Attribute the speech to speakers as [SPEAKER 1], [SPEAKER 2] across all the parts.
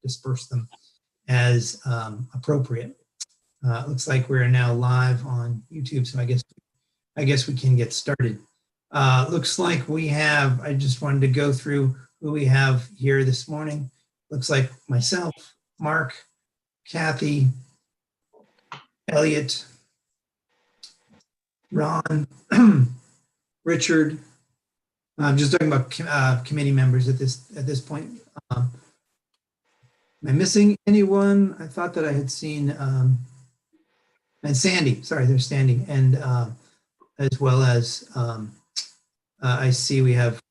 [SPEAKER 1] disperse them as appropriate. Looks like we're now live on YouTube, so I guess we can get started. Looks like we have, I just wanted to go through who we have here this morning. Looks like myself, Mark, Kathy, Elliot, Ron, Richard. I'm just talking about committee members at this point. Am I missing anyone? I thought that I had seen, and Sandy, sorry, there's Sandy, and as well as I see we have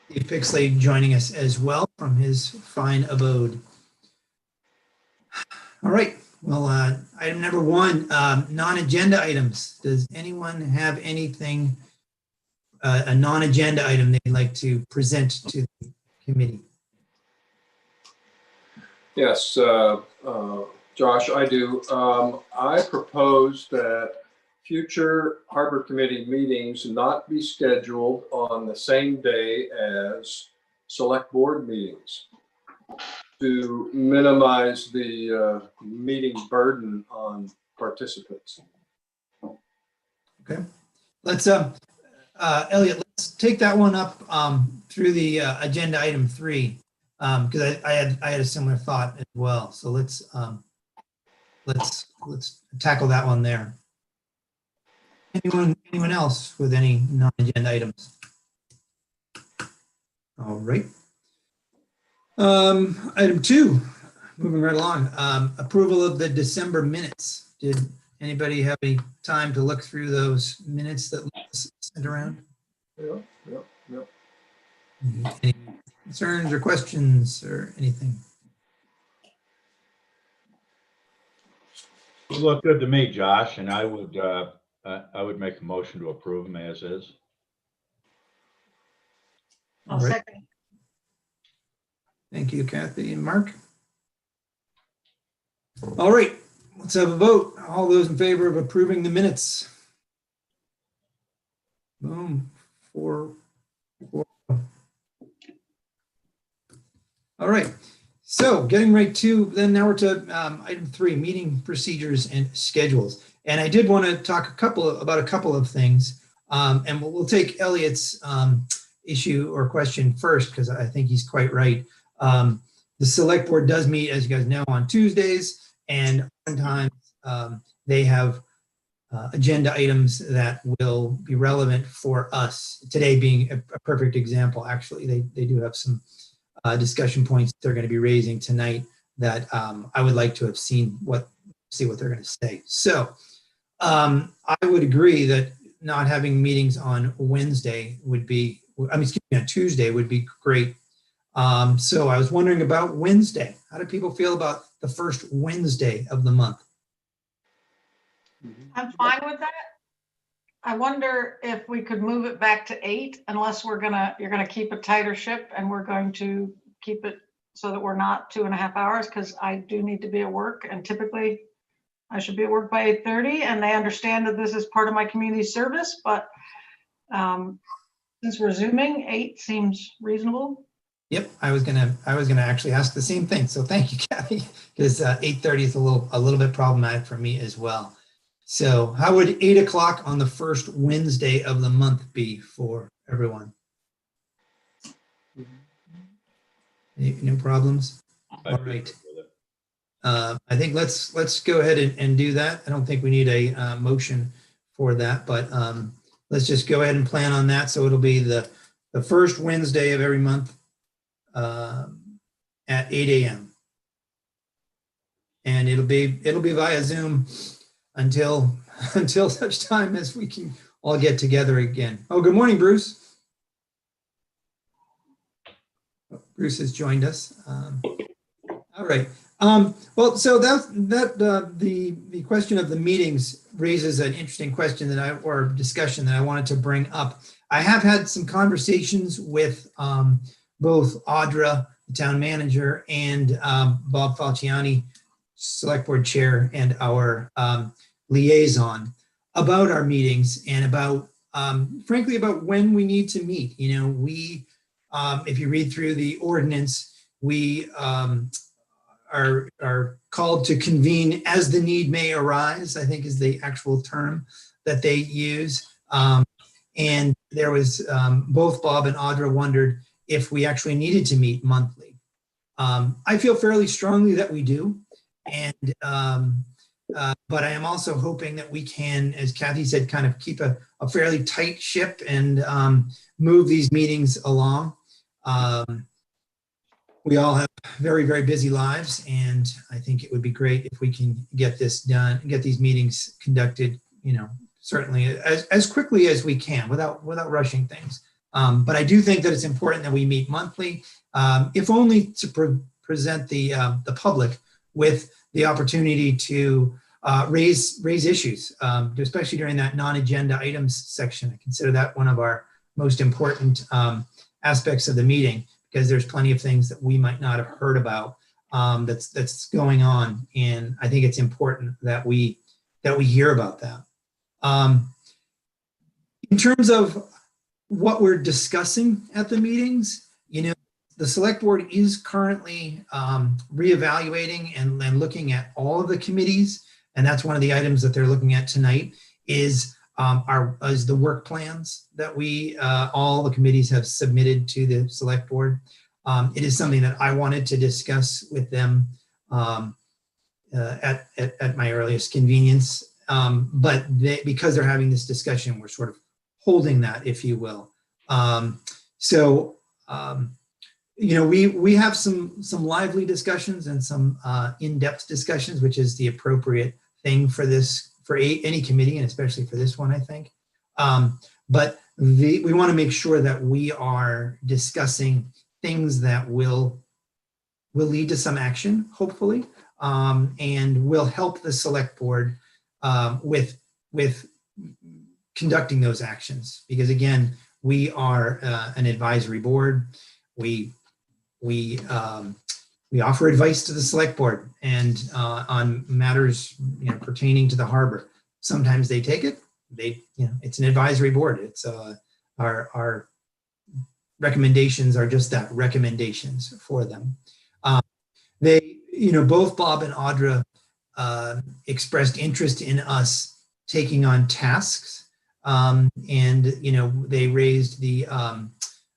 [SPEAKER 1] Steve Pixley joining us as well from his fine abode. All right, well, item number one, non-agenda items. Does anyone have anything, a non-agenda item they'd like to present to the committee?
[SPEAKER 2] Yes, Josh, I do. I propose that future Harbor Committee meetings not be scheduled on the same day as select board meetings to minimize the meeting burden on participants.
[SPEAKER 1] Okay, let's, Elliot, let's take that one up through the agenda item 3, because I had a similar thought as well. So let's tackle that one there. Anyone else with any non-agenda items? All right. Item 2, moving right along, approval of the December minutes. Did anybody have any time to look through those minutes that was sent around?
[SPEAKER 2] Yeah.
[SPEAKER 1] Any concerns or questions or anything?
[SPEAKER 3] It looked good to me, Josh, and I would make a motion to approve them as is.
[SPEAKER 1] All right. Second. Thank you, Kathy and Mark. All right, let's have a vote. All those in favor of approving the minutes? Boom. 4. All right. So getting right to, then now we're to item 3, meeting procedures and schedules. And I did want to talk about a couple of things. And we'll take Elliot's issue or question first, because I think he's quite right. The select board does meet, as you guys know, on Tuesdays, and oftentimes they have agenda items that will be relevant for us. Today being a perfect example, actually. They do have some discussion points they're going to be raising tonight that I would like to have see what they're going to say. So I would agree that not having meetings on Wednesday would be, on Tuesday would be great. So I was wondering about Wednesday. How do people feel about the first Wednesday of the month?
[SPEAKER 4] I'm fine with that. I wonder if we could move it back to 8, unless you're gonna keep a tighter ship, and we're going to keep it so that we're not 2.5 hours, because I do need to be at work, and typically I should be at work by 8:30, and they understand that this is part of my community service, but since we're Zooming, 8 seems reasonable.
[SPEAKER 1] Yep, I was gonna actually ask the same thing. So thank you, Kathy, because 8:30 is a little bit problematic for me as well. So how would 8 o'clock on the first Wednesday of the month be for everyone? No problems? All right. I think let's go ahead and do that. I don't think we need a motion for that, but let's just go ahead and plan on that. So it'll be the first Wednesday of every month at 8 a.m. And it'll be via Zoom until such time as we can all get together again. Oh, good morning, Bruce. Bruce has joined us. All right. Well, so the question of the meetings raises an interesting question or discussion that I wanted to bring up. I have had some conversations with both Audra, the town manager, and Bob Falciani, select board chair, and our liaison about our meetings and about, frankly, about when we need to meet. You know, if you read through the ordinance, we are called to convene as the need may arise, I think is the actual term that they use. And there was, both Bob and Audra wondered if we actually needed to meet monthly. I feel fairly strongly that we do. And, but I am also hoping that we can, as Kathy said, kind of keep a fairly tight ship and move these meetings along. We all have very, very busy lives, and I think it would be great if we can get this done, get these meetings conducted, you know, certainly as quickly as we can without rushing things. But I do think that it's important that we meet monthly, if only to present the public with the opportunity to raise issues, especially during that non-agenda items section. I consider that one of our most important aspects of the meeting, because there's plenty of things that we might not have heard about that's going on, and I think it's important that we hear about that. In terms of what we're discussing at the meetings, you know, the select board is currently reevaluating and looking at all of the committees, and that's one of the items that they're looking at tonight is the work plans that we all the committees have submitted to the select board. It is something that I wanted to discuss with them at my earliest convenience, but because they're having this discussion, we're sort of holding that, if you will. You know, we have some lively discussions and some in-depth discussions, which is the appropriate thing for this, for any committee, and especially for this one, I think. But we want to make sure that we are discussing things that will lead to some action, hopefully, and will help the select board with conducting those actions. Because again, we are an advisory board. We offer advice to the select board and on matters, you know, pertaining to the harbor. Sometimes they take it. You know, it's an advisory board. It's our recommendations are just that, recommendations for them. They, you know, both Bob and Audra expressed interest in us taking on tasks, and you know, they raised the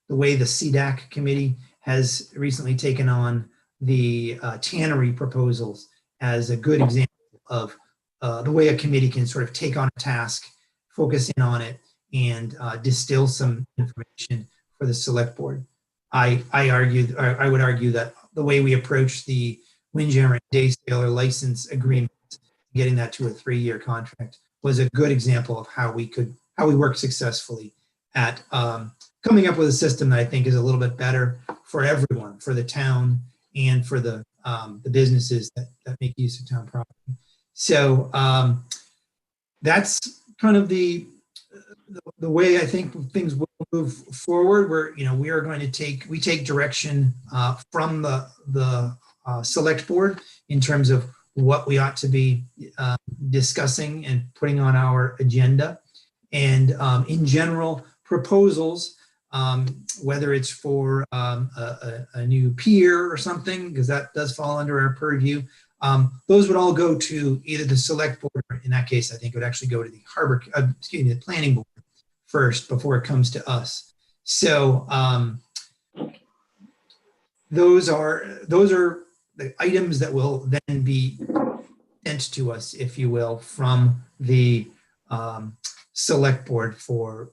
[SPEAKER 1] way the CDAC committee has recently taken on the tannery proposals as a good example of the way a committee can sort of take on a task, focus in on it, and distill some information for the select board. I would argue that the way we approach the Windjammer and Daysailor license agreement, getting that to a 3-year contract, was a good example of how we work successfully at coming up with a system that I think is a little bit better for everyone, for the town and for the businesses that make use of town property. So that's kind of the way I think things will move forward. We are going to take direction from the select board in terms of what we ought to be discussing and putting on our agenda. And in general, proposals, whether it's for a new pier or something, because that does fall under our purview, those would all go to either the select board, or in that case, I think it would actually go to the planning board first before it comes to us. So those are the items that will then be sent to us, if you will, from the select board for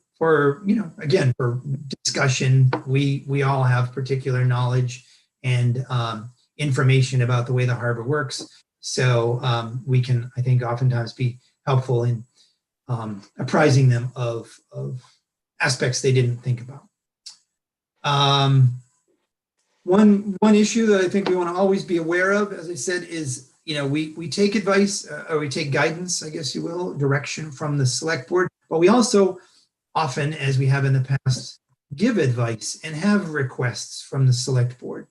[SPEAKER 1] again, for discussion. We all have particular knowledge and information about the way the harbor works. So we can, I think, oftentimes be helpful in apprising them of aspects they didn't think about. One issue that I think we want to always be aware of, as I said, is, we take advice, or we take guidance, I guess you will, direction from the select board, but we also often, as we have in the past, give advice and have requests from the select board.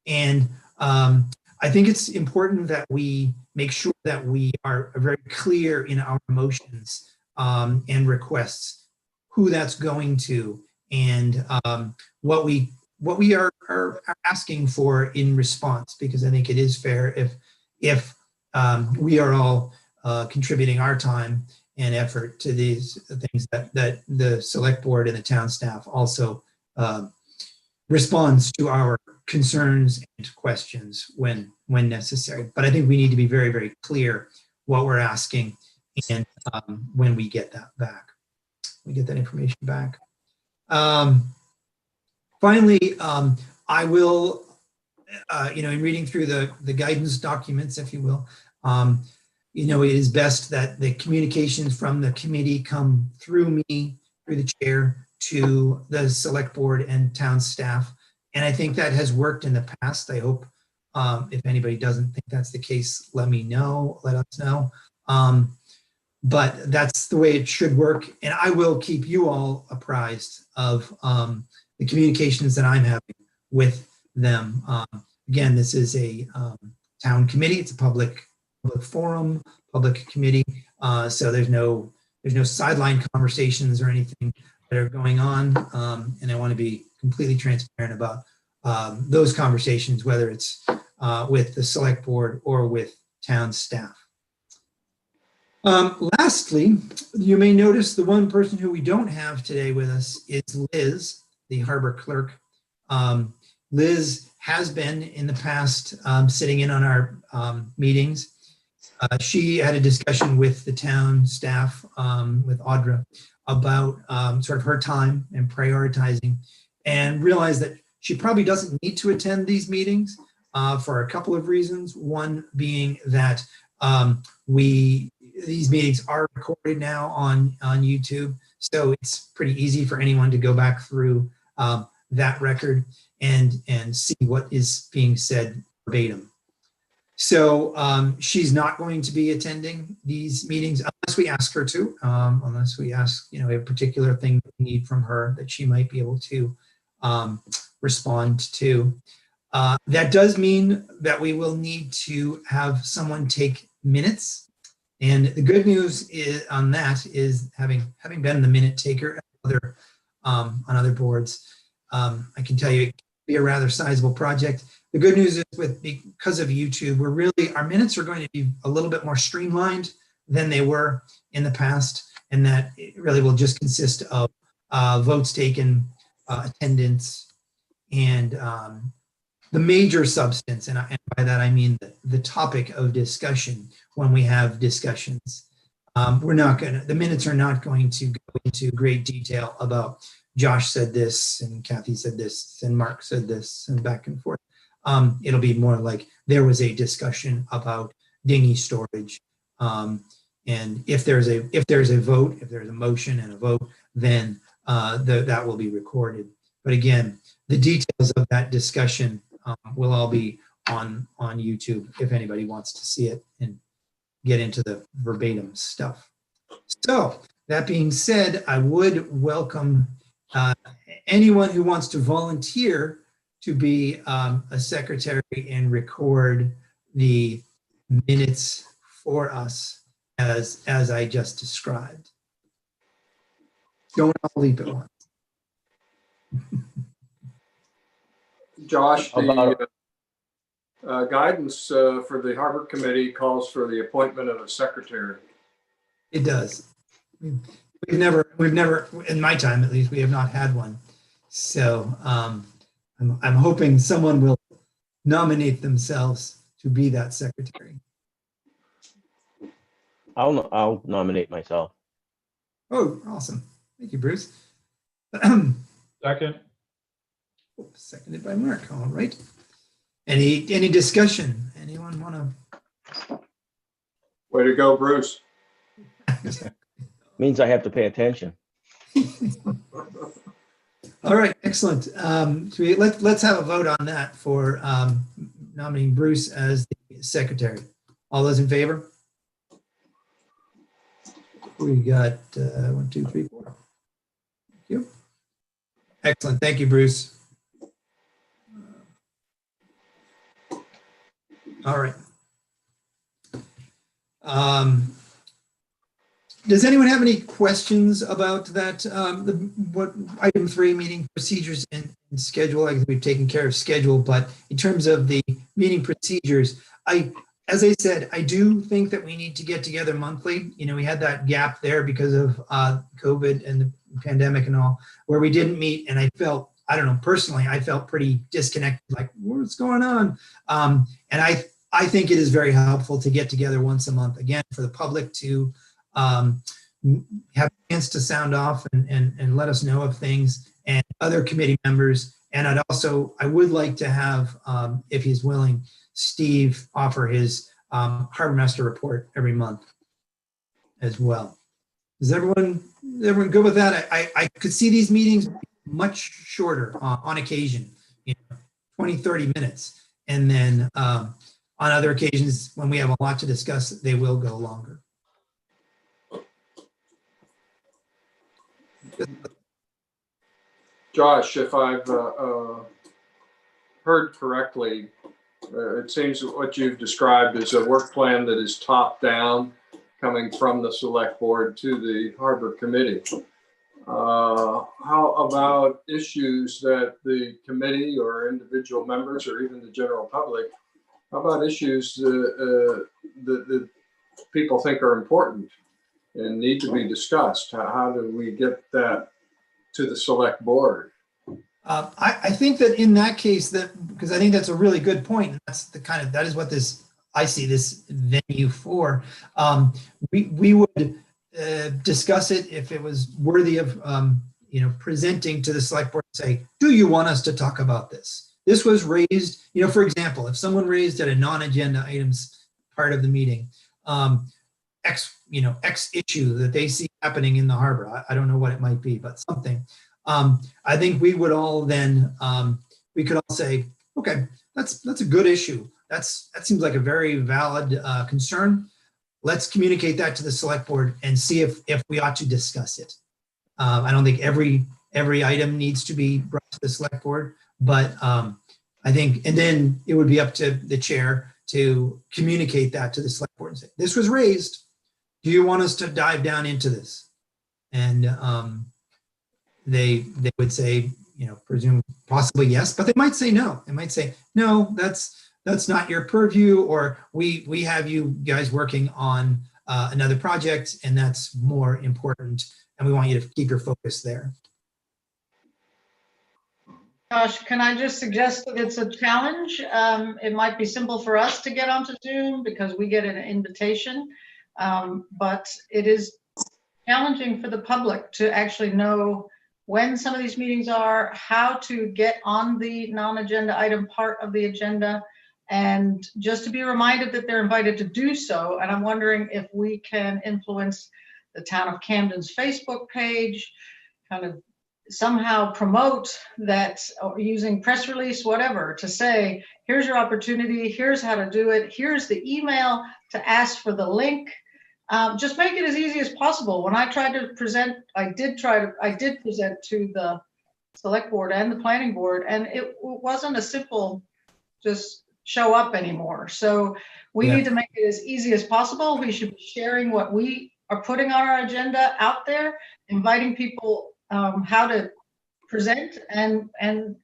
[SPEAKER 1] And I think it's important that we make sure that we are very clear in our motions and requests, who that's going to, and what we what we are asking for in response, because I think it is fair if we are all contributing our time and effort to these things that the select board and the town staff also responds to our concerns and questions when necessary. But I think we need to be very, very clear what we're asking and when we get that back, we get that information back. Finally, I will, in reading through the guidance documents, if you will, it is best that the communications from the committee come through me, through the chair, to the select board and town staff. And I think that has worked in the past. I hope if anybody doesn't think that's the case, let us know. But that's the way it should work. And I will keep you all apprised of the communications that I'm having with them. Again, this is a town committee. It's a public forum, public committee. So there's no sideline conversations or anything that are going on. And I want to be completely transparent about those conversations, whether it's with the select board or with town staff. Lastly, you may notice the one person who we don't have today with us is Liz, the harbor clerk. Liz has been in the past sitting in on our meetings. She had a discussion with the town staff, with Audra, about sort of her time and prioritizing, and realized that she probably doesn't need to attend these meetings for a couple of reasons. One being that these meetings are recorded now on YouTube, so it's pretty easy for anyone to go back through that record and see what is being said verbatim. So she's not going to be attending these meetings unless we ask her to, unless we ask, a particular thing that we need from her that she might be able to respond to. That does mean that we will need to have someone take minutes. And the good news on that is having been the minute taker on other boards, I can tell you it can be a rather sizable project. The good news is because of YouTube, our minutes are going to be a little bit more streamlined than they were in the past, and that it really will just consist of votes taken, attendance, and the major substance, and by that I mean the topic of discussion when we have discussions. The minutes are not going to go into great detail about Josh said this, and Kathy said this, and Mark said this, and back and forth. It'll be more like there was a discussion about dinghy storage. And if there's a vote, if there's a motion and a vote, then that will be recorded. But again, the details of that discussion will all be on YouTube if anybody wants to see it and get into the verbatim stuff. So that being said, I would welcome anyone who wants to volunteer to be a secretary and record the minutes for us as I just described. Don't all leap at once.
[SPEAKER 2] Josh, the guidance for the Harbor Committee calls for the appointment of a secretary.
[SPEAKER 1] It does. We've never, in my time at least, we have not had one. So I'm hoping someone will nominate themselves to be that secretary.
[SPEAKER 5] I'll nominate myself.
[SPEAKER 1] Oh, awesome. Thank you, Bruce.
[SPEAKER 3] Second.
[SPEAKER 1] Seconded by Mark. All right. Any discussion? Anyone want to?
[SPEAKER 2] Way to go, Bruce.
[SPEAKER 5] Means I have to pay attention.
[SPEAKER 1] All right, excellent. So let's have a vote on that for nominating Bruce as the secretary. All those in favor? We got 1, 2, 3, 4. Thank you. Excellent. Thank you, Bruce. All right. Does anyone have any questions about that? What item 3, meeting procedures and and schedule, I think we've taken care of schedule, but in terms of the meeting procedures, as I said, I do think that we need to get together monthly. You know, we had that gap there because of COVID and the pandemic and all, where we didn't meet. And I felt, I don't know, personally, I felt pretty disconnected, like, what's going on? And I think it is very helpful to get together once a month, again, for the public to have a chance to sound off and let us know of things, and other committee members. And I would like to have, if he's willing, Steve offer his harbor master report every month as well. Is everyone good with that? I could see these meetings much shorter on occasion, 20, 30 minutes. And then on other occasions, when we have a lot to discuss, they will go longer.
[SPEAKER 2] Josh, if I've heard correctly, it seems that what you've described is a work plan that is top down, coming from the select board to the harbor committee. How about issues that the committee or individual members or even the general public, how about issues that people think are important and need to be discussed? How do we get that to the select board?
[SPEAKER 1] I think that in that case, because I think that's a really good point. And that's that is what I see this venue for. We would discuss it if it was worthy of, presenting to the select board and say, do you want us to talk about this? This was raised, for example, if someone raised at a non-agenda items part of the meeting, X issue that they see happening in the harbor. I don't know what it might be, but something. I think we would all then, we could all say, okay, that's a good issue. That seems like a very valid concern. Let's communicate that to the select board and see if we ought to discuss it. I don't think every item needs to be brought to the select board, but I think, and then it would be up to the chair to communicate that to the select board and say, this was raised. Do you want us to dive down into this? And they would say, presume possibly yes, but they might say no. They might say, no, that's not your purview, or we have you guys working on another project and that's more important, and we want you to keep your focus there.
[SPEAKER 4] Josh, can I just suggest that it's a challenge? It might be simple for us to get onto Zoom because we get an invitation, but it is challenging for the public to actually know when some of these meetings are, how to get on the non-agenda item part of the agenda, and just to be reminded that they're invited to do so. And I'm wondering if we can influence the Town of Camden's Facebook page, kind of somehow promote that, or using press release, whatever, to say, here's your opportunity, here's how to do it, here's the email to ask for the link. Just make it as easy as possible. When I tried to present, I did present to the select board and the planning board, and it wasn't a simple just show up anymore. So we need to make it as easy as possible. We should be sharing what we are putting on our agenda out there, inviting people how to present and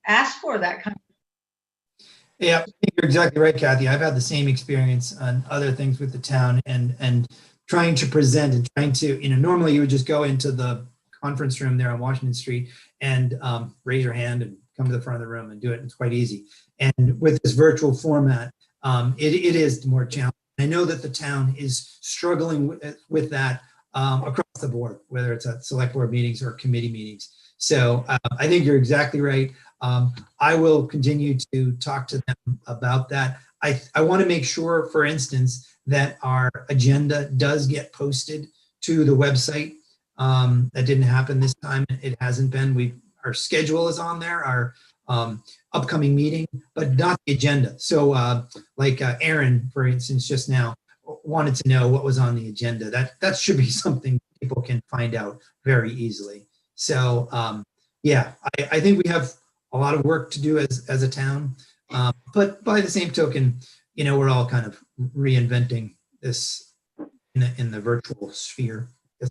[SPEAKER 4] ask for that kind of.
[SPEAKER 1] Yeah, I think you're exactly right, Kathy. I've had the same experience on other things with the town and trying to present and trying to, normally you would just go into the conference room there on Washington Street and raise your hand and come to the front of the room and do it. It's quite easy. And with this virtual format, it is more challenging. I know that the town is struggling with that across the board, whether it's at select board meetings or committee meetings. So I think you're exactly right. I will continue to talk to them about that. I want to make sure, for instance, that our agenda does get posted to the website. That didn't happen this time. It hasn't been. Our schedule is on there, our upcoming meeting, but not the agenda. So like Aaron, for instance, just now wanted to know what was on the agenda. That should be something people can find out very easily. So yeah, I think we have a lot of work to do as a town. But by the same token, we're all kind of reinventing this in the virtual sphere.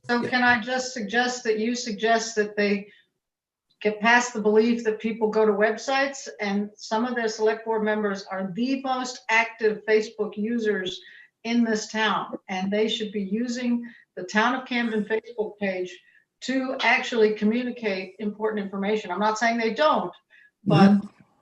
[SPEAKER 4] So can I just suggest that you suggest that they get past the belief that people go to websites, and some of their select board members are the most active Facebook users in this town, and they should be using the Town of Camden Facebook page to actually communicate important information. I'm not saying they don't, but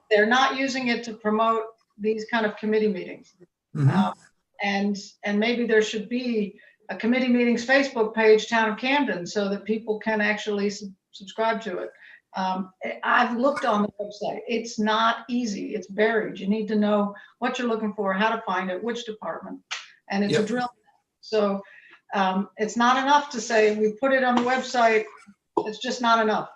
[SPEAKER 4] they're not using it to promote these kind of committee meetings.
[SPEAKER 1] Mhm.
[SPEAKER 4] And maybe there should be a committee meetings Facebook page, Town of Camden, so that people can actually subscribe to it. I've looked on the website. It's not easy. It's buried. You need to know what you're looking for, how to find it, which department, and it's a
[SPEAKER 1] Yep.
[SPEAKER 4] drill. So it's not enough to say we put it on the website. It's just not enough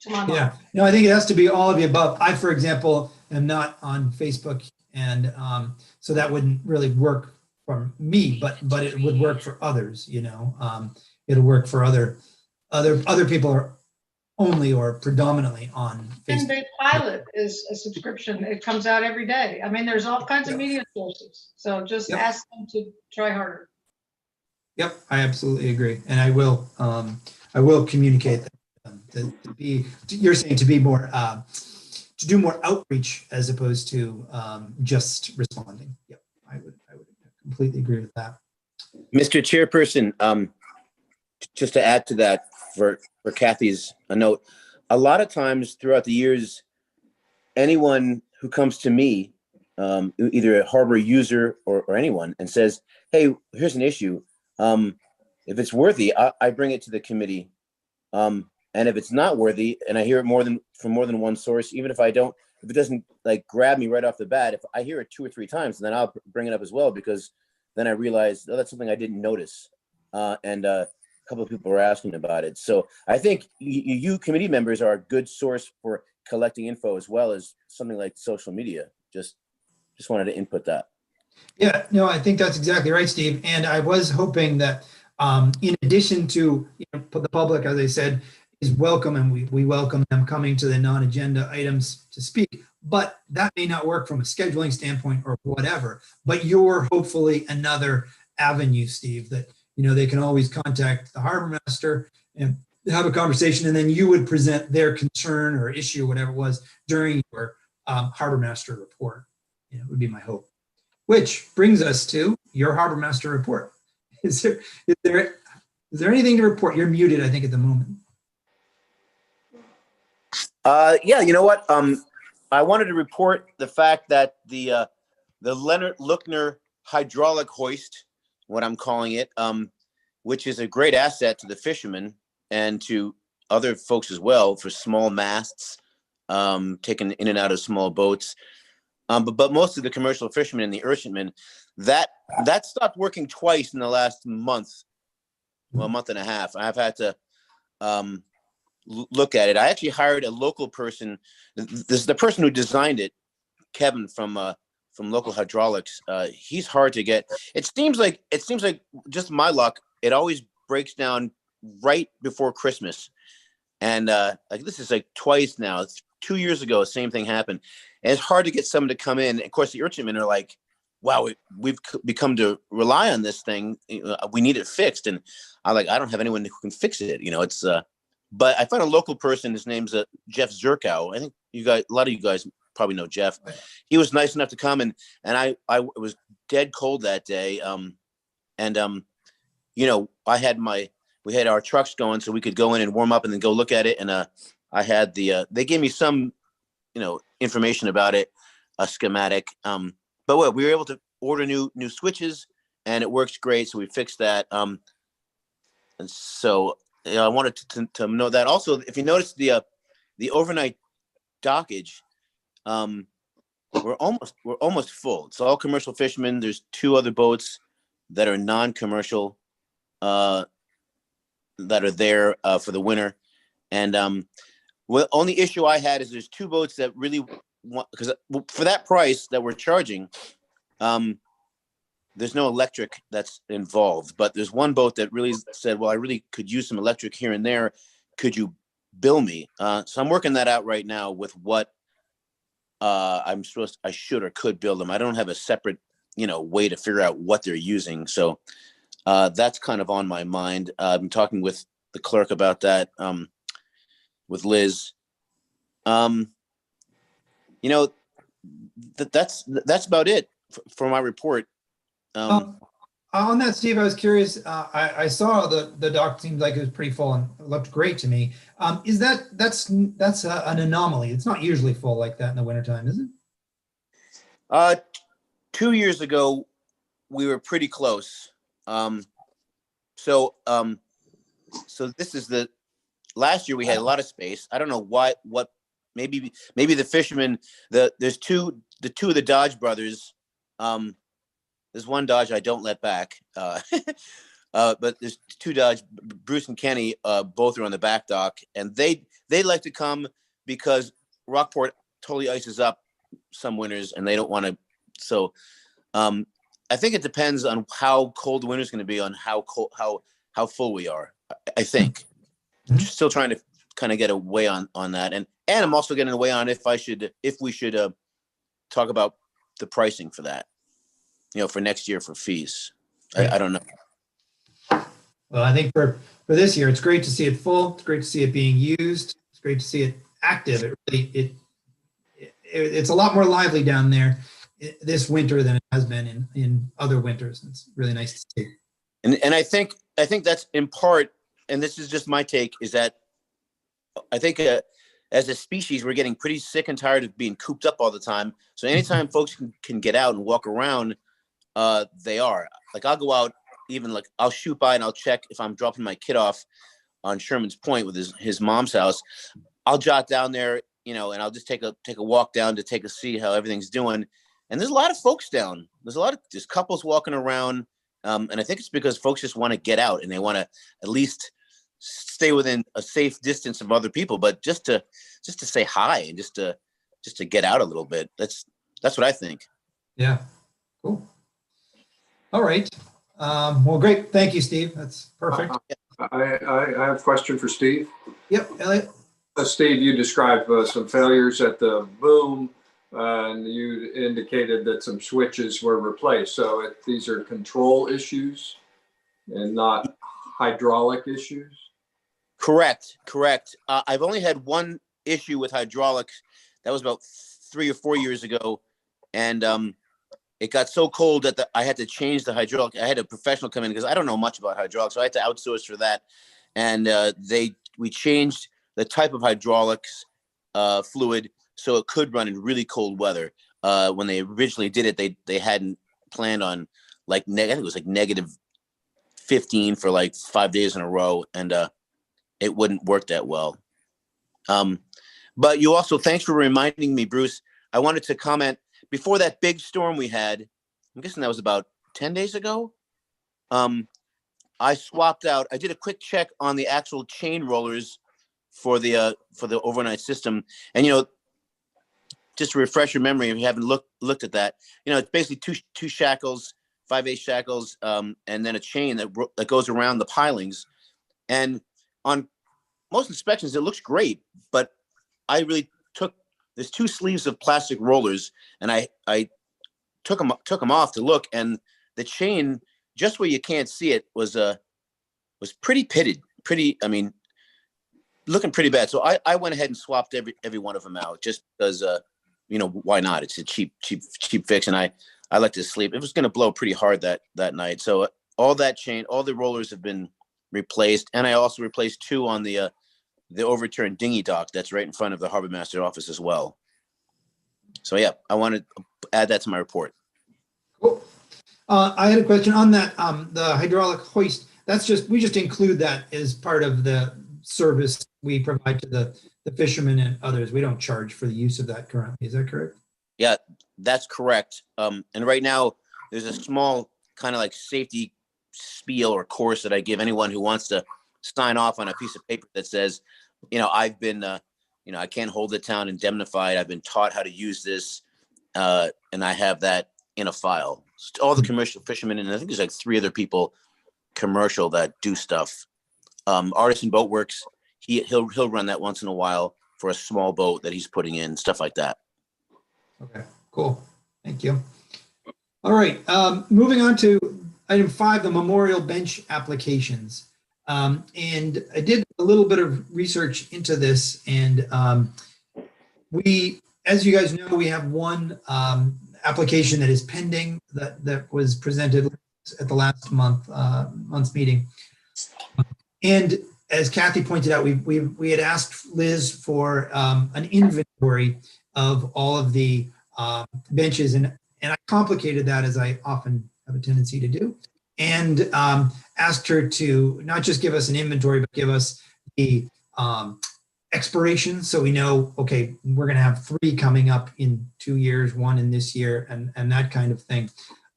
[SPEAKER 4] to my mind.
[SPEAKER 1] Yeah, no, I think it has to be all of the above. I, for example, am not on Facebook, and so that wouldn't really work for me, but it would work for others, you know. It'll work for other people are only or predominantly on
[SPEAKER 4] And
[SPEAKER 1] Facebook.
[SPEAKER 4] the pilot is a subscription. It comes out every day. I mean, there's all kinds of
[SPEAKER 1] Yep.
[SPEAKER 4] media sources. So just
[SPEAKER 1] Yep.
[SPEAKER 4] ask them to try harder.
[SPEAKER 1] Yep, I absolutely agree, and I will communicate that to be. You're saying to be more to do more outreach as opposed to just responding. Yep, I would completely agree with that.
[SPEAKER 6] Mr. Chairperson, just to add to that for Kathy's a note, a lot of times throughout the years, anyone who comes to me, either a Harbor user or anyone, and says, hey, here's an issue. If it's worthy, I bring it to the committee. And if it's not worthy, and I hear it from more than one source, even if it doesn't like grab me right off the bat, if I hear it 2 or 3 times, then I'll bring it up as well, because then I realize, oh, that's something I didn't notice. And a couple of people were asking about it. So I think you committee members are a good source for collecting info, as well as something like social media. Just wanted to input that.
[SPEAKER 1] Yeah, no, I think that's exactly right, Steve. And I was hoping that in addition to the public, as I said, is welcome, and we welcome them coming to the non-agenda items to speak. But that may not work from a scheduling standpoint or whatever. But you're hopefully another avenue, Steve, that they can always contact the harbor master and have a conversation, and then you would present their concern or issue, whatever it was, during your harbor master report. Would be my hope. Which brings us to your harbor master report. Is there anything to report? You're muted, I think, at the moment.
[SPEAKER 6] Yeah, you know what? I wanted to report the fact that the Leonard Lookner hydraulic hoist, what I'm calling it, which is a great asset to the fishermen and to other folks as well for small masts, taken in and out of small boats. But mostly the commercial fishermen and the urchinmen, that stopped working twice in the last month, well, a month and a half. I've had to look at it. I actually hired a local person. This is the person who designed it, Kevin from Local Hydraulics. He's hard to get. It seems like just my luck. It always breaks down right before Christmas, and like this is like twice now. It's 2 years ago, same thing happened. And it's hard to get someone to come in. Of course, the urchinmen are like, wow, we've become to rely on this thing. We need it fixed. And I don't have anyone who can fix it. It's, but I found a local person. His name's Jeff Zerkow. I think a lot of you guys probably know Jeff. He was nice enough to come, and I it was dead cold that day. We had our trucks going so we could go in and warm up and then go look at it. And I had they gave me some, information about it, a schematic. But we were able to order new switches, and it works great. So we fixed that. And so I wanted to know that. Also, if you notice the overnight dockage, we're almost full. It's all commercial fishermen. There's 2 other boats that are non-commercial that are there for the winter. And only issue I had is there's 2 boats that really want, because for that price that we're charging, there's no electric that's involved. But there's one boat that really said, well, I really could use some electric here and there. Could you bill me? So I'm working that out right now with what I should or could bill them. I don't have a separate, way to figure out what they're using. So that's kind of on my mind. I've been talking with the clerk about that, with Liz, You know, that's about it for my report.
[SPEAKER 1] On that, Steve, I was curious. I saw the dock seemed like it was pretty full and it looked great to me. Is that's an anomaly? It's not usually full like that in the wintertime, is it?
[SPEAKER 6] 2 years ago, we were pretty close. So this is last year we had a lot of space. I don't know what maybe the fishermen, there's two of the Dodge brothers. There's one Dodge I don't let back. But there's two Dodge, Bruce and Kenny, both are on the back dock, and they like to come because Rockport totally ices up some winters and they don't want to. So I think it depends on how cold the winter's going to be, on how full we are. I think still trying to kind of get away on that, and I'm also getting away on if we should talk about the pricing for that, for next year for fees. I don't know.
[SPEAKER 1] Well, I think for this year, it's great to see it full. It's great to see it being used. It's great to see it active. It's a lot more lively down there this winter than it has been in other winters. It's really nice to see.
[SPEAKER 6] And I think that's in part, and this is just my take, is that I think as a species, we're getting pretty sick and tired of being cooped up all the time. So anytime folks can get out and walk around, they are. Like, I'll go out, even like I'll shoot by and I'll check if I'm dropping my kid off on Sherman's Point with his mom's house. I'll jot down there, and I'll just take a walk down to see how everything's doing. And there's a lot of folks down. There's couples walking around. And I think it's because folks just want to get out and they want to at least stay within a safe distance of other people, but just to say hi and just to get out a little bit. That's what I think.
[SPEAKER 1] Yeah. Cool. All right. Well, great. Thank you, Steve. That's perfect.
[SPEAKER 2] I have a question for Steve.
[SPEAKER 1] Yep. Elliot.
[SPEAKER 2] Steve, you described some failures at the boom, and you indicated that some switches were replaced. So these are control issues and not hydraulic issues?
[SPEAKER 6] Correct. I've only had one issue with hydraulics. That was about 3 or 4 years ago. And it got so cold that I had to change the hydraulic. I had a professional come in because I don't know much about hydraulics. So I had to outsource for that. And we changed the type of hydraulics fluid so it could run in really cold weather. When they originally did it, they hadn't planned on I think it was like negative 15 for like 5 days in a row, and it wouldn't work that well. But you also, thanks for reminding me, Bruce. I wanted to comment before that big storm we had. I'm guessing that was about 10 days ago. I swapped out. I did a quick check on the actual chain rollers for the overnight system, and just to refresh your memory, if you haven't looked at that, it's basically two shackles, 5/8 shackles, and then a chain that goes around the pilings. And on most inspections, it looks great, but I really there's 2 sleeves of plastic rollers, and I took them off to look, and the chain, just where you can't see it, was pretty pitted, looking pretty bad. So I went ahead and swapped every one of them out just because, why not? It's a cheap fix, and I like to sleep. It was going to blow pretty hard that night. So all that chain, all the rollers have been replaced, and I also replaced 2 on the overturned dinghy dock that's right in front of the harbor master office as well. So yeah, I wanted to add that to my report.
[SPEAKER 1] Cool. I had a question on that. The hydraulic hoist. We just include that as part of the service we provide to the fishermen and others. We don't charge for the use of that currently. Is that correct?
[SPEAKER 6] Yeah, that's correct. And right now there's a small kind of like safety spiel or course that I give anyone who wants to sign off on a piece of paper that says, I've been, I can't hold the town indemnified. I've been taught how to use this, and I have that in a file. All the commercial fishermen, and I think there's like 3 other people commercial that do stuff. Artisan Boat Works, he'll run that once in a while for a small boat that he's putting in, stuff like that.
[SPEAKER 1] Okay, cool. Thank you. All right, moving on to item 5, the memorial bench applications. And I did a little bit of research into this, and we, as you guys know, we have one application that is pending that was presented at the last month's meeting. And as Kathy pointed out, we had asked Liz for an inventory of all of the benches, and I complicated that, as I often have a tendency to do, and asked her to not just give us an inventory, but give us the expiration, so we know, okay, we're going to have 3 coming up in 2 years, 1 in this year, and that kind of thing.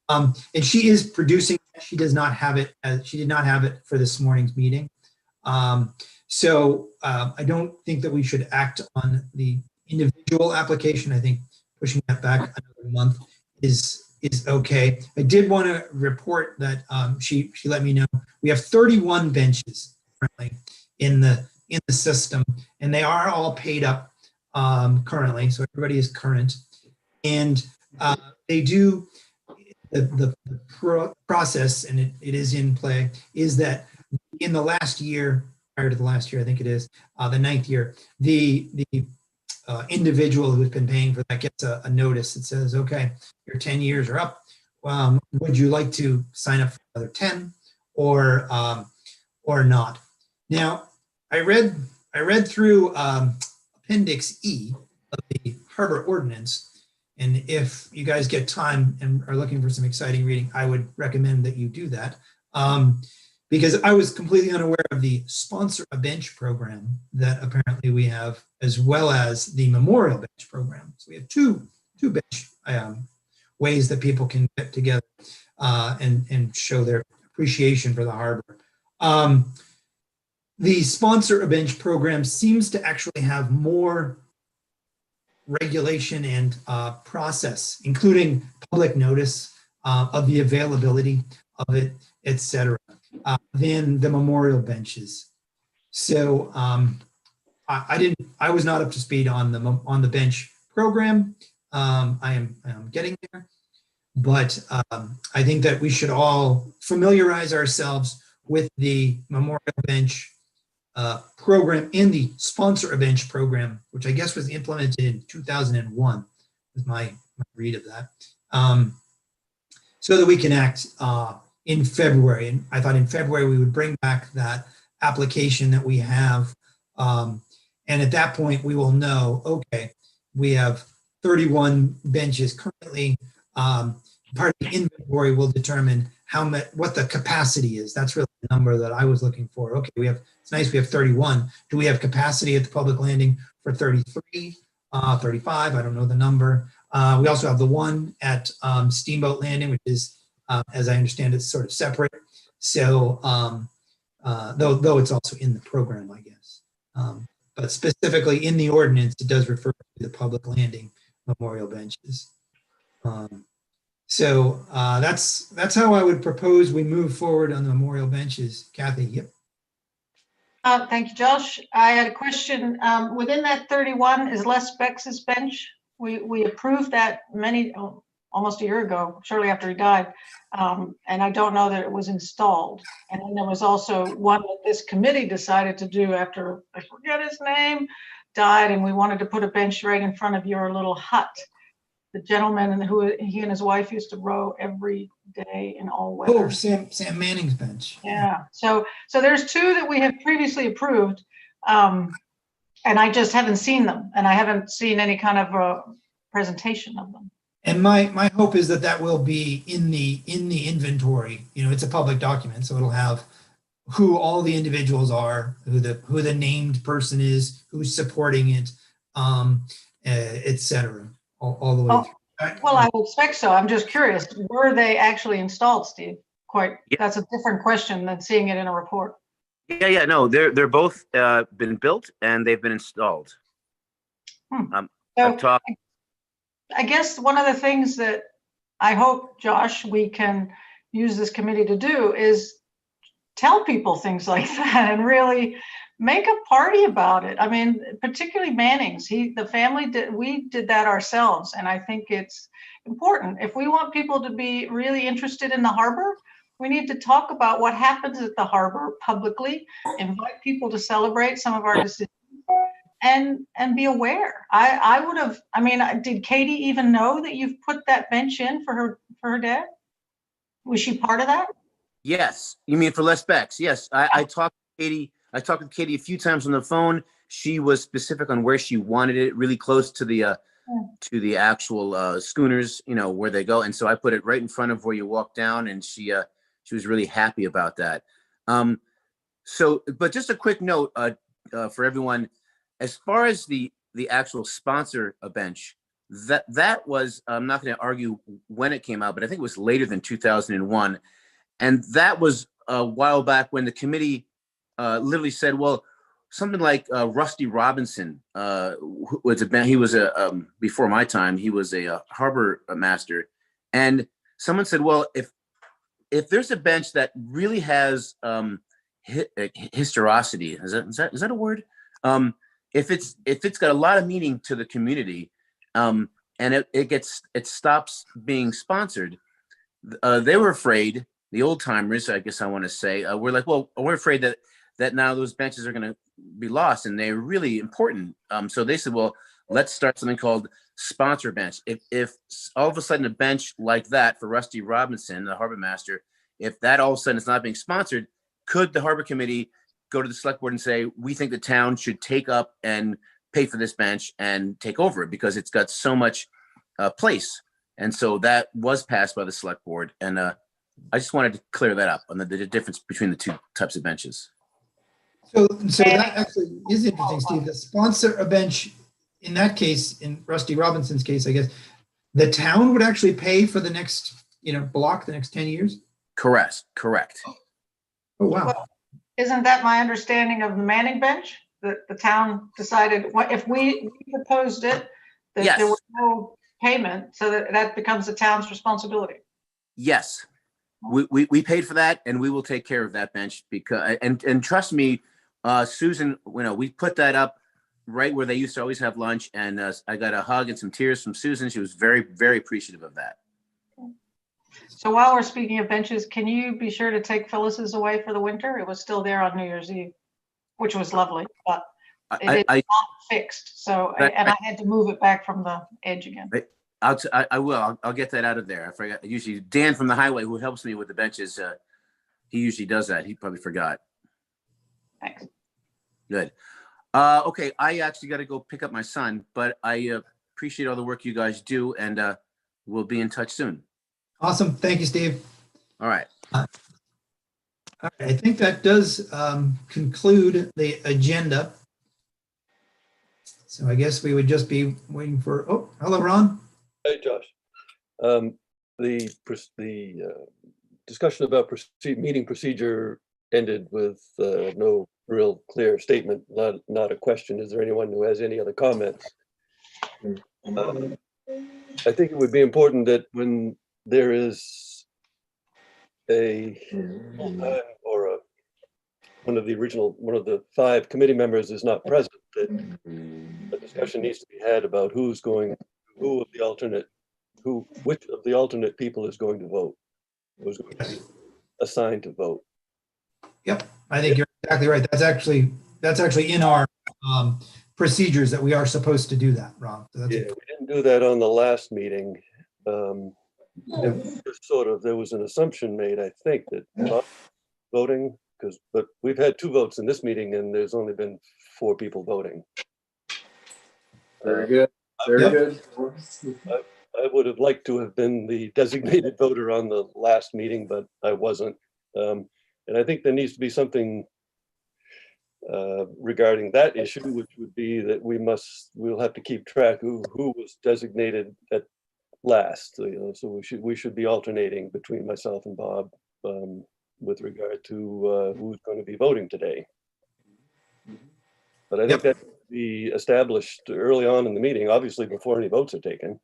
[SPEAKER 1] And she is producing. She does not have it. She did not have it for this morning's meeting. So I don't think that we should act on the individual application. I think pushing that back another month is okay. I did want to report that she let me know we have 31 benches currently in the system, and they are all paid up currently, so everybody is current. And they do the process, and it is in play, is that in the last year, prior to the last year, I think it is the 9th year, the individual who's been paying for that gets a notice that says, okay, your 10 years are up. Would you like to sign up for another 10 or not? Now, I read through Appendix E of the Harbor Ordinance, and if you guys get time and are looking for some exciting reading, I would recommend that you do that, because I was completely unaware of the Sponsor a Bench program that apparently we have, as well as the Memorial Bench program. So we have two bench ways that people can get together and show their appreciation for the harbor. The Sponsor a Bench program seems to actually have more regulation and process, including public notice of the availability of it, etc., than the memorial benches. So I was not up to speed on the bench program. I am getting there, but I think that we should all familiarize ourselves with the memorial bench program in the Sponsor a Bench program, which I guess was implemented in 2001, is my read of that, so that we can act in February. And I thought in February we would bring back that application that we have, and at that point we will know, okay, we have 31 benches currently. Part of the inventory will determine what the capacity is. That's really the number that I was looking for. Okay, it's nice we have 31. Do we have capacity at the public landing for 33, 35? I don't know the number. We also have the one at Steamboat Landing, which is, as I understand it, sort of separate. So though it's also in the program, I guess. But specifically in the ordinance, it does refer to the public landing memorial benches. So that's how I would propose we move forward on the memorial benches. Kathy, yep.
[SPEAKER 4] Thank you, Josh. I had a question. Within that 31 is Les Bex's bench. We approved that almost a year ago, shortly after he died. And I don't know that it was installed. And then there was also one that this committee decided to do after, I forget his name, died, and we wanted to put a bench right in front of your little hut. The gentleman who he and his wife used to row every day in all weather.
[SPEAKER 1] Oh, Sam Manning's bench.
[SPEAKER 4] Yeah. So there's 2 that we have previously approved, and I just haven't seen them, and I haven't seen any kind of a presentation of them.
[SPEAKER 1] And my hope is that will be in the inventory. You know, it's a public document, so it'll have who all the individuals are, who the named person is, who's supporting it, etc. All the way through.
[SPEAKER 4] Well, I would expect so. I'm just curious, were they actually installed, Steve? That's a different question than seeing it in a report.
[SPEAKER 6] Yeah. No, they're both been built and they've been installed. I've talked.
[SPEAKER 4] I guess one of the things that I hope, Josh, we can use this committee to do is tell people things like that and really make a party about it. I mean, particularly Manning's. The family we did that ourselves, and I think it's important. If we want people to be really interested in the harbor, we need to talk about what happens at the harbor publicly, invite people to celebrate some of our decisions, and be aware. I would have, I mean, did Katie even know that you've put that bench in for her dad? Was she part of that?
[SPEAKER 6] Yes, you mean for Les Bex? Yes, I talked to Katie. I talked with Katie a few times on the phone. She was specific on where she wanted it, really close to the actual schooners, you know, where they go. And so I put it right in front of where you walk down, and she was really happy about that. So, but just a quick note for everyone, as far as the actual sponsor bench, that was, I'm not going to argue when it came out, but I think it was later than 2001. And that was a while back when the committee literally said, well, something like Rusty Robinson was he was before my time, he was a harbor master. And someone said, well, if there's a bench that really has historicity, is that a word? If it's got a lot of meaning to the community, and it stops being sponsored, they were afraid. The old timers, I guess I want to say, we're like, well, we're afraid that now those benches are going to be lost, and they're really important. So they said, well, let's start something called sponsor bench. If all of a sudden a bench like that for Rusty Robinson, the harbor master, if that all of a sudden is not being sponsored, could the harbor committee go to the select board and say, we think the town should take up and pay for this bench and take over it because it's got so much place. And so that was passed by the select board. And I just wanted to clear that up on the difference between the two types of benches.
[SPEAKER 1] So that actually is interesting, Steve. The sponsor a bench, in that case, in Rusty Robinson's case, I guess, the town would actually pay for the next, block, the next 10 years?
[SPEAKER 6] Correct.
[SPEAKER 1] Oh, wow.
[SPEAKER 4] Well, isn't that my understanding of the Manning bench? That the town decided, if we proposed it, that
[SPEAKER 6] Yes.
[SPEAKER 4] there was no payment, so that becomes the town's responsibility.
[SPEAKER 6] Yes. We paid for that, and we will take care of that bench because, and trust me, Susan, we put that up right where they used to always have lunch, and I got a hug and some tears from Susan. She was very, very appreciative of that.
[SPEAKER 4] So while we're speaking of benches, can you be sure to take Phyllis's away for the winter? It was still there on New Year's Eve, which was lovely, but it is not fixed. So, and I had to move it back from the edge again.
[SPEAKER 6] I will. I'll get that out of there. I forgot. Usually Dan from the highway, who helps me with the benches, he usually does that. He probably forgot.
[SPEAKER 4] Thanks.
[SPEAKER 6] Good. Okay, I actually got to go pick up my son, but I appreciate all the work you guys do, and we'll be in touch soon.
[SPEAKER 1] Awesome. Thank you, Steve.
[SPEAKER 6] All right.
[SPEAKER 1] All right, I think that does conclude the agenda. So I guess we would just be waiting for, hello, Ron.
[SPEAKER 7] Hey, Josh. The discussion about meeting procedure ended with no real clear statement, not a question. Is there anyone who has any other comments? I think it would be important that when there is a full-time or one of the 5 committee members is not present, that a discussion needs to be had about which of the alternate people is going to vote, who's going to be assigned to vote.
[SPEAKER 1] Yep, I think you're exactly right. That's actually in our procedures that we are supposed to do that, Ron. So
[SPEAKER 7] Yeah, we didn't do that on the last meeting. There was an assumption made, I think, that Bob voting, but we've had 2 votes in this meeting and there's only been 4 people voting.
[SPEAKER 2] Very good. Very good.
[SPEAKER 7] I would have liked to have been the designated voter on the last meeting, but I wasn't. And I think there needs to be something regarding that issue, which would be that we'll have to keep track of who was designated at last. So we should be alternating between myself and Bob with regard to who's going to be voting today. But I think that should be established early on in the meeting, obviously before any votes are taken,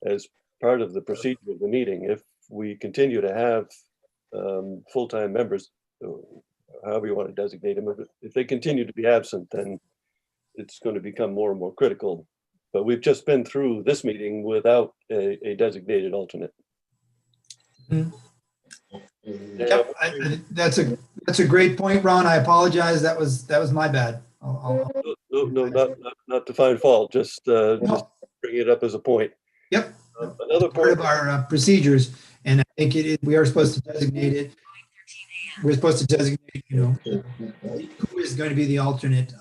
[SPEAKER 7] as part of the procedure of the meeting. If we continue to have full-time members, however you want to designate them, if they continue to be absent, then it's going to become more and more critical. But we've just been through this meeting without a designated alternate.
[SPEAKER 1] Yep, that's a great point, Ron. I apologize. That was my bad.
[SPEAKER 7] No, not to find fault, just bring it up as a point.
[SPEAKER 1] Yep.
[SPEAKER 7] Another
[SPEAKER 1] Part
[SPEAKER 7] point,
[SPEAKER 1] of our procedures, and I think we are supposed to designate it. We're supposed to designate, who is going to be the alternate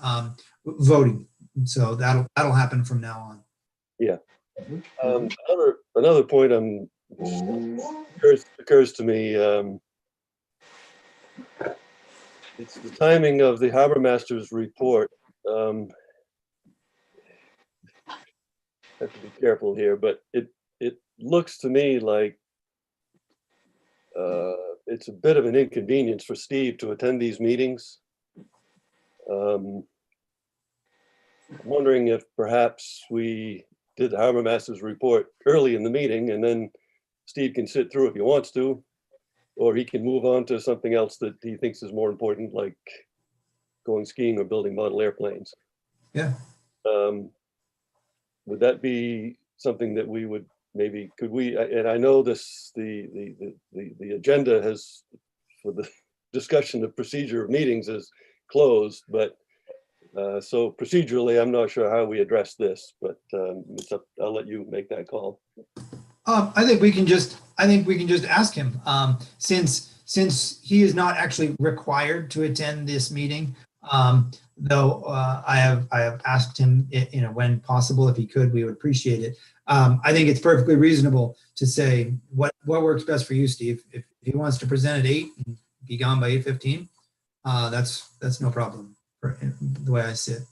[SPEAKER 1] voting. So that'll happen from now on.
[SPEAKER 7] another point occurs to me. It's the timing of the harbor master's report. Have to be careful here, but it looks to me like it's a bit of an inconvenience for Steve to attend these meetings. I'm wondering if perhaps we did the harbor master's report early in the meeting, and then Steve can sit through if he wants to, or he can move on to something else that he thinks is more important, like going skiing or building model airplanes.
[SPEAKER 1] Yeah.
[SPEAKER 7] Would that be something that we would could we, and I know this, the agenda has, for the discussion of procedure of meetings, is closed, but so procedurally, I'm not sure how we address this, but I'll let you make that call.
[SPEAKER 1] I think we can just ask him, since he is not actually required to attend this meeting. Though I have asked him, when possible, if he could, we would appreciate it. I think it's perfectly reasonable to say what works best for you, Steve. If he wants to present at 8 and be gone by 8:15, that's no problem for the way I sit.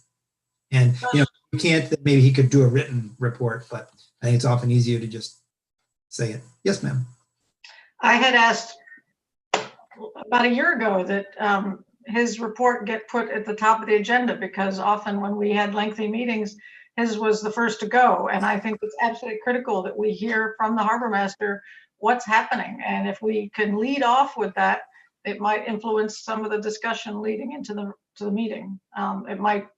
[SPEAKER 1] And we can't. Maybe he could do a written report, but I think it's often easier to just say it. Yes, ma'am.
[SPEAKER 4] I had asked about a year ago that his report get put at the top of the agenda, because often when we had lengthy meetings, his was the first to go. And I think it's absolutely critical that we hear from the harbor master what's happening. And if we can lead off with that, it might influence some of the discussion leading into the meeting. It might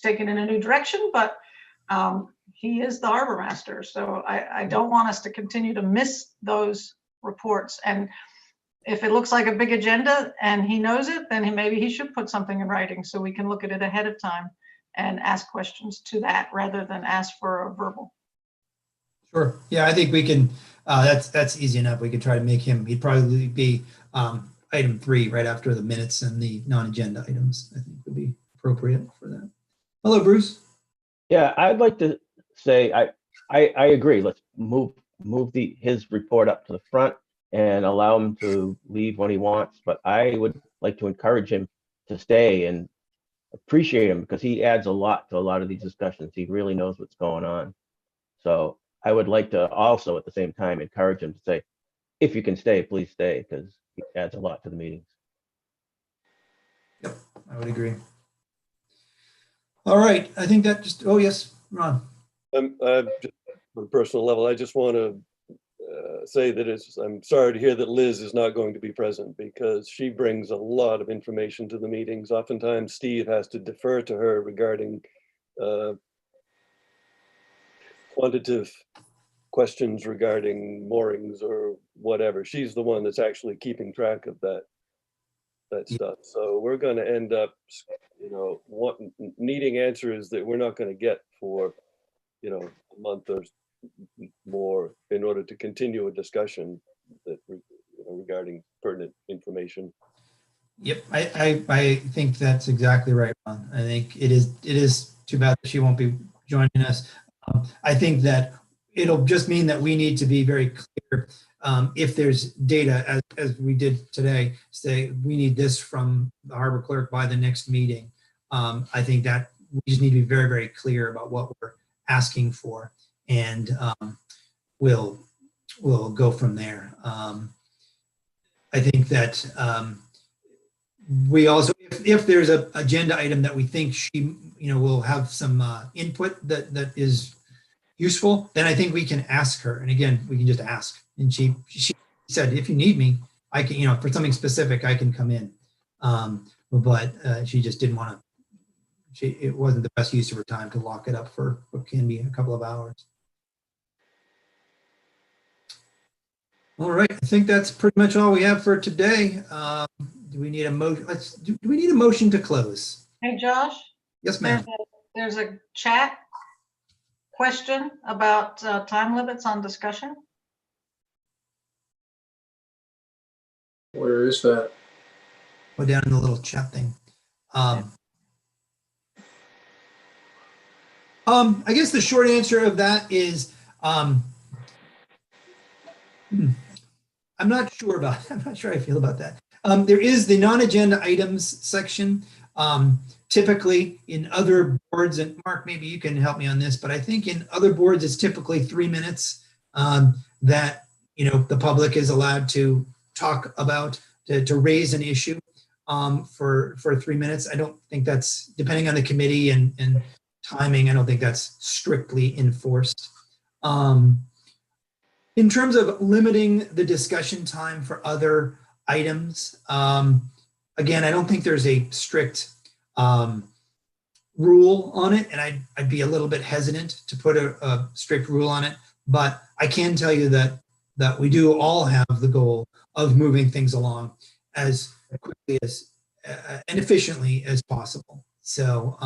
[SPEAKER 4] take it in a new direction, but he is the harbor master. So I don't want us to continue to miss those reports. And if it looks like a big agenda and he knows it, then maybe he should put something in writing so we can look at it ahead of time and ask questions to that rather than ask for a verbal.
[SPEAKER 1] Sure. Yeah, I think we can. That's easy enough. We could try to make him. He'd probably be item 3 right after the minutes and the non-agenda items. I think would be appropriate for that. Hello, Bruce.
[SPEAKER 5] Yeah, I'd like to say I agree. Let's move his report up to the front and allow him to leave when he wants. But I would like to encourage him to stay and appreciate him, because he adds a lot to a lot of these discussions. He really knows what's going on. So I would like to also at the same time encourage him to say, if you can stay, please stay, because he adds a lot to the meetings.
[SPEAKER 1] Yep, I would agree. All right, I think that just. Oh yes, Ron.
[SPEAKER 7] Just on a personal level, I just want to say that I'm sorry to hear that Liz is not going to be present, because she brings a lot of information to the meetings. Oftentimes Steve has to defer to her regarding quantitative questions regarding moorings or whatever. She's the one that's actually keeping track of that stuff. So we're going to end up, needing answers that we're not going to get for, a month or more in order to continue a discussion that regarding pertinent information.
[SPEAKER 1] Yep, I think that's exactly right, Ron. I think it is too bad that she won't be joining us. I think that it'll just mean that we need to be very clear if there's data, as we did today, say we need this from the harbor clerk by the next meeting. I think that we just need to be very, very clear about what we're asking for, and we'll go from there. I think that we also, if there's an agenda item that we think she, will have some input that is useful, then I think we can ask her. And again, we can just ask. And she said, if you need me, I can, for something specific, I can come in. But she just didn't want to. It wasn't the best use of her time to lock it up for what can be a couple of hours. All right, I think that's pretty much all we have for today. Do we need a motion? Do we need a motion to close?
[SPEAKER 4] Hey, Josh,
[SPEAKER 1] Yes, ma'am.
[SPEAKER 4] there's a chat question about time limits on discussion.
[SPEAKER 2] Where is that?
[SPEAKER 1] Go down in the little chat thing. I guess the short answer of that is, I'm not sure about, I'm not sure I feel about that. There is the non-agenda items section. Typically in other boards, and Mark, maybe you can help me on this, but I think in other boards, it's typically 3 minutes that, the public is allowed to talk about, to raise an issue for 3 minutes. I don't think that's, depending on the committee and timing, I don't think that's strictly enforced. In terms of limiting the discussion time for other items, again, I don't think there's a strict rule on it, and I'd be a little bit hesitant to put a strict rule on it, but I can tell you that we do all have the goal of moving things along as quickly as and efficiently as possible. So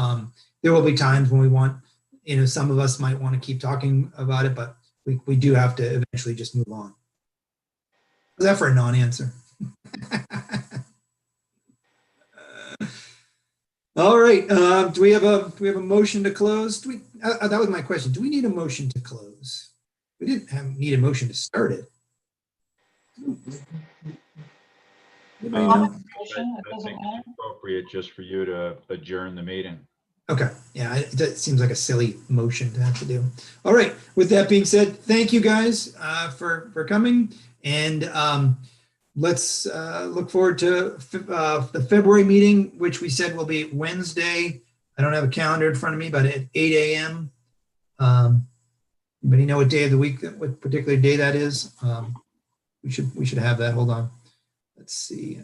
[SPEAKER 1] there will be times when we want, some of us might want to keep talking about it, but we do have to eventually just move on. Was that for a non-answer? All right. Do we have a motion to close? That was my question. Do we need a motion to close? We didn't need a motion to start it. Anybody know?
[SPEAKER 4] Motion, it
[SPEAKER 3] I
[SPEAKER 4] doesn't
[SPEAKER 3] think
[SPEAKER 4] matter.
[SPEAKER 3] it's appropriate just for you to adjourn the meeting.
[SPEAKER 1] Okay. Yeah, that seems like a silly motion to have to do. All right. With that being said, thank you guys for coming, and let's look forward to the February meeting, which we said will be Wednesday. I don't have a calendar in front of me, but at 8 a.m. Anybody know what day of the week, what particular day that is? We should have that. Hold on. Let's see.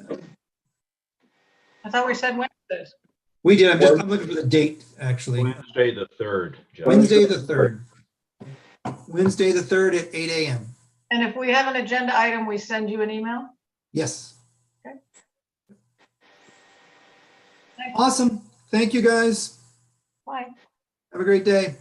[SPEAKER 4] I thought we said Wednesdays.
[SPEAKER 1] We did. I'm looking for the date, actually.
[SPEAKER 3] Wednesday, the 3rd. Jeff.
[SPEAKER 1] Wednesday the 3rd. Wednesday the 3rd at 8 a.m.
[SPEAKER 4] And if we have an agenda item, we send you an email?
[SPEAKER 1] Yes.
[SPEAKER 4] Okay.
[SPEAKER 1] Awesome. Thank you, guys.
[SPEAKER 4] Bye.
[SPEAKER 1] Have a great day.